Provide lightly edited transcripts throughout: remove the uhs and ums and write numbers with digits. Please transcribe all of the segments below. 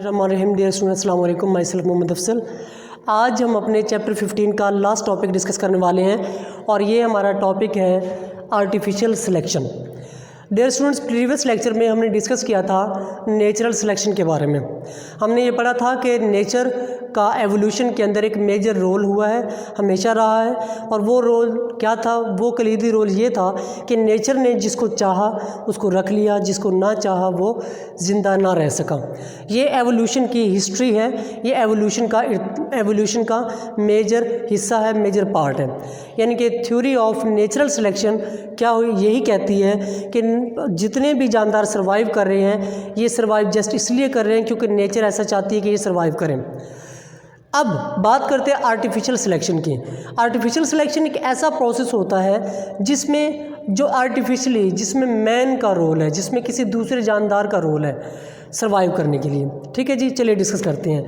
रहीम dear student अस्सलाम वालेकुम, my self Mohammad Afsal. आज हम अपने चैप्टर 15 का लास्ट टॉपिक डिस्कस करने वाले हैं और ये हमारा टॉपिक है artificial selection. Dear students, previous lecture में हमने डिस्कस किया था नेचुरल सिलेक्शन के बारे में। हमने ये पढ़ा था कि नेचर का एवोल्यूशन के अंदर एक मेजर रोल हुआ है, हमेशा रहा है, और वो रोल क्या था? वो कलीदी रोल ये था कि नेचर ने जिसको चाहा उसको रख लिया, जिसको ना चाहा वो ज़िंदा ना रह सका। ये एवोल्यूशन की हिस्ट्री है, ये एवोल्यूशन का मेजर हिस्सा है, मेजर पार्ट है। यानी कि थ्योरी ऑफ नेचुरल सिलेक्शन क्या हुई, यही कहती है कि जितने भी जानदार सर्वाइव कर रहे हैं ये सर्वाइव जस्ट इसलिए कर रहे हैं क्योंकि नेचर ऐसा चाहती है कि ये सर्वाइव करें। अब बात करते हैं आर्टिफिशियल सिलेक्शन की। आर्टिफिशियल सिलेक्शन एक ऐसा प्रोसेस होता है जिसमें मैन का रोल है, जिसमें किसी दूसरे जानदार का रोल है सर्वाइव करने के लिए। ठीक है जी, चलिए डिस्कस करते हैं।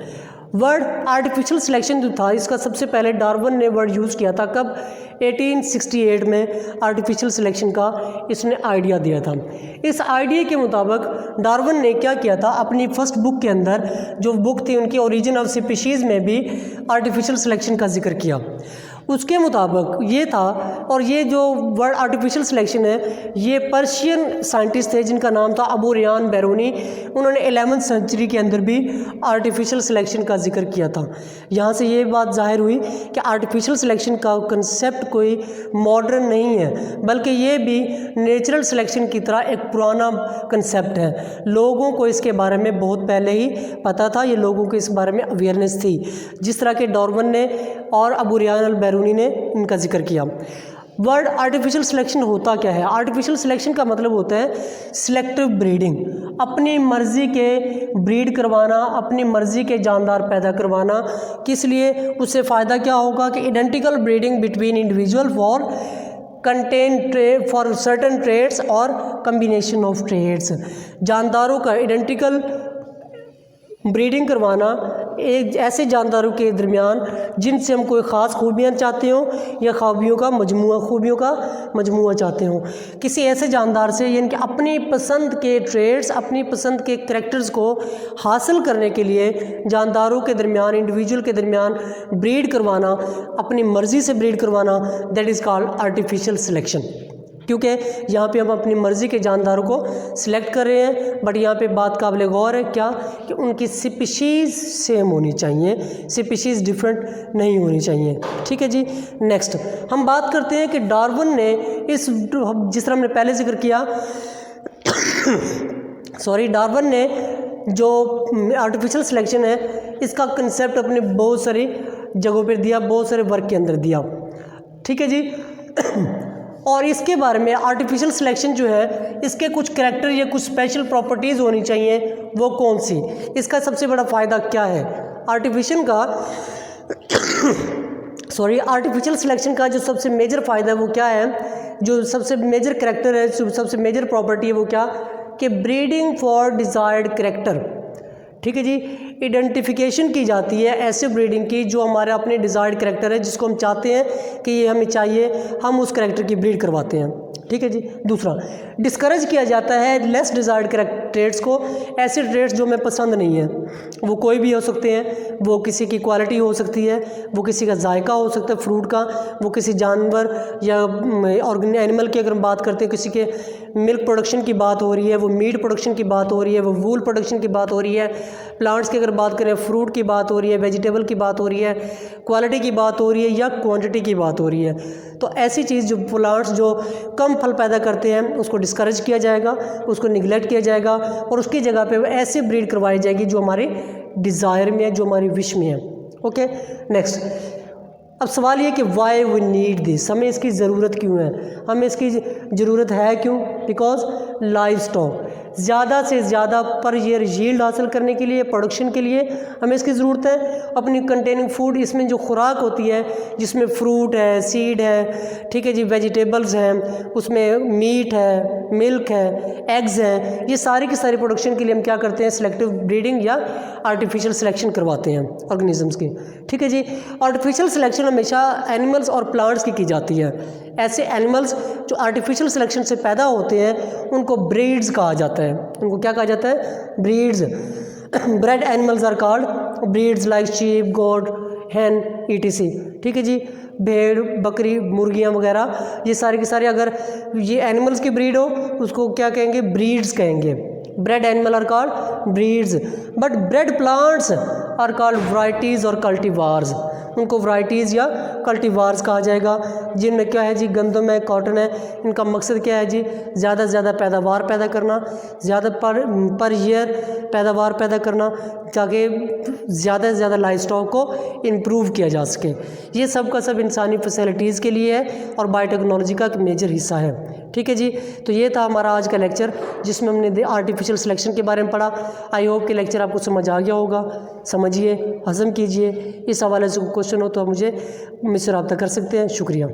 वर्ड आर्टिफिशियल सिलेक्शन जो था, इसका सबसे पहले डार्विन ने वर्ड यूज़ किया था। कब? 1868 में आर्टिफिशियल सिलेक्शन का इसने आइडिया दिया था। इस आइडिया के मुताबिक डार्विन ने क्या किया था, अपनी फर्स्ट बुक के अंदर, जो बुक थी उनकी ओरिजिन ऑफ स्पीशीज़ में भी आर्टिफिशियल सिलेक्शन का जिक्र किया। उसके मुताबिक ये था, और ये जो वर्ड आर्टिफिशियल सिलेक्शन है ये पर्शियन साइंटिस्ट थे जिनका नाम था अबू रियान बैरूनी। उन्होंने 11वीं सेंचुरी के अंदर भी आर्टिफिशियल सिलेक्शन का जिक्र किया था। यहाँ से ये बात जाहिर हुई कि आर्टिफिशियल सिलेक्शन का कंसेप्ट कोई मॉडर्न नहीं है, बल्कि ये भी नेचुरल सिलेक्शन की तरह एक पुराना कंसेप्ट है। लोगों को इसके बारे में बहुत पहले ही पता था, ये लोगों को इस बारे में अवेयरनेस थी, जिस तरह के डार्विन ने और अबू रियान अल बैरूनी ने इनका जिक्र किया। वर्ड आर्टिफिशियल सिलेक्शन होता क्या है? आर्टिफिशियल सिलेक्शन का मतलब होता है सिलेक्टिव ब्रीडिंग, अपनी मर्ज़ी के ब्रीड करवाना, अपनी मर्ज़ी के जानदार पैदा करवाना। किस लिए? उससे फ़ायदा क्या होगा कि identical breeding between individual for certain traits और कम्बिनेशन ऑफ ट्रेड्स। जानदारों का आइडेंटिकल ब्रीडिंग करवाना एक ऐसे जानदारों के दरमियान जिनसे हम कोई ख़ास खूबियाँ चाहते हों या खूबियों का मजमुआ चाहते हों। किसी ऐसे जानदार से, यानी कि अपनी पसंद के ट्रेड्स, अपनी पसंद के करैक्टर्स को हासिल करने के लिए जानदारों के दरमियान, इंडिविजुअल के दरमियान ब्रीड करवाना, अपनी मर्ज़ी से ब्रीड करवाना, that is called artificial selection. क्योंकि यहाँ पे हम अपनी मर्ज़ी के जानदारों को सिलेक्ट कर रहे हैं, बट यहाँ पे बात काबिल गौर है क्या, कि उनकी स्पीशीज़ सेम होनी चाहिए, स्पीशीज़ डिफरेंट नहीं होनी चाहिए। ठीक है जी। नेक्स्ट हम बात करते हैं कि डार्विन ने जिस तरह हमने पहले जिक्र किया डार्विन ने जो आर्टिफिशियल सिलेक्शन है इसका कंसेप्ट अपने बहुत सारी जगहों पर दिया, बहुत सारे वर्क के अंदर दिया। ठीक है जी। और इसके बारे में आर्टिफिशियल सिलेक्शन जो है, इसके कुछ करैक्टर या कुछ स्पेशल प्रॉपर्टीज़ होनी चाहिए, वो कौन सी? इसका सबसे बड़ा फ़ायदा क्या है? आर्टिफिशियल सिलेक्शन का जो सबसे मेजर फ़ायदा है वो क्या है? जो सबसे मेजर करैक्टर है, सबसे मेजर प्रॉपर्टी है वो क्या? कि ब्रीडिंग फॉर डिज़ायर्ड करैक्टर। ठीक है जी। आइडेंटिफिकेशन की जाती है ऐसे ब्रीडिंग की जो हमारे अपने डिज़ायर्ड करैक्टर है, जिसको हम चाहते हैं कि ये हमें चाहिए, हम उस करैक्टर की ब्रीड करवाते हैं। ठीक है जी। दूसरा, डिस्करेज किया जाता है लेस डिज़ायर्ड ट्रेड्स को, ऐसे ट्रेड्स जो हमें पसंद नहीं है। वो कोई भी हो सकते हैं, वो किसी की क्वालिटी हो सकती है, वो किसी का जायका हो सकता है फ्रूट का, वो किसी जानवर या एनिमल की अगर हम बात करते हैं, किसी के मिल्क प्रोडक्शन की बात हो रही है, वो मीट प्रोडक्शन की बात हो रही है, वो वूल प्रोडक्शन की बात हो रही है, प्लांट्स की अगर बात करें फ्रूट की बात हो रही है, वेजिटेबल की बात हो रही है, क्वालिटी की बात हो रही है या क्वांटिटी की बात हो रही है। तो ऐसी चीज़ जो प्लांट्स जो कम फल पैदा करते हैं उसको डिस्करेज किया जाएगा, उसको निगलेक्ट किया जाएगा, और उसकी जगह पे ऐसे ब्रीड करवाई जाएगी जो हमारे डिज़ायर में है, जो हमारी विश में है। ओके। नेक्स्ट, अब सवाल ये कि वाई वी नीड दिस, हमें इसकी ज़रूरत क्यों है? हमें इसकी ज़रूरत है क्यों? बिकॉज लाइव स्टॉक ज़्यादा से ज़्यादा पर ईयर यील्ड हासिल करने के लिए, प्रोडक्शन के लिए हमें इसकी ज़रूरत है। अपनी कंटेनिंग फूड, इसमें जो खुराक होती है जिसमें फ्रूट है, सीड है, ठीक है जी, वेजिटेबल्स हैं, उसमें मीट है, मिल्क है, एग्स हैं, ये सारी की सारी प्रोडक्शन के लिए हम क्या करते हैं? सिलेक्टिव ब्रीडिंग या आर्टिफिशियल सिलेक्शन करवाते हैं ऑर्गेनिजम्स की। ठीक है जी। आर्टिफिशियल सिलेक्शन हमेशा एनिमल्स और प्लांट्स की जाती है। ऐसे एनिमल्स जो आर्टिफिशियल सिलेक्शन से पैदा होते हैं उनको ब्रीड्स कहा जाता है। उनको क्या कहा जाता है? Breeds. Bred animals are called breeds like sheep, goat, hen, ETC। ठीक है जी, भेड़, बकरी, मुर्गियाँ वगैरह, ये सारे के सारे अगर ये एनिमल्स की ब्रीड हो उसको क्या कहेंगे? ब्रीड्स कहेंगे। Bred animal are called breeds, but bred plants are called varieties और कल्टीवार्स। उनको वराइटीज़ या कल्टीवार्स कहा जाएगा, जिनमें क्या है जी? गंदम है, कॉटन है। इनका मकसद क्या है जी? ज़्यादा से ज़्यादा पैदावार पैदा करना, ज़्यादा पर ईयर पैदावार पैदा करना, ताकि ज़्यादा से ज़्यादा लाइफ स्टॉक को इम्प्रूव किया जा सके। ये सब का सब इंसानी फैसिलिटीज़ के लिए है और बायोटेक्नोलॉजी का एक मेजर हिस्सा है। ठीक है जी, तो ये था हमारा आज का लेक्चर, जिसमें हमने आर्टिफिशियल सिलेक्शन के बारे में पढ़ा। आई होप कि लेक्चर आपको समझ आ गया होगा। समझिए, हज़म कीजिए। इस हवाले से कोई क्वेश्चन हो तो आप मुझसे रब्ता कर सकते हैं। शुक्रिया।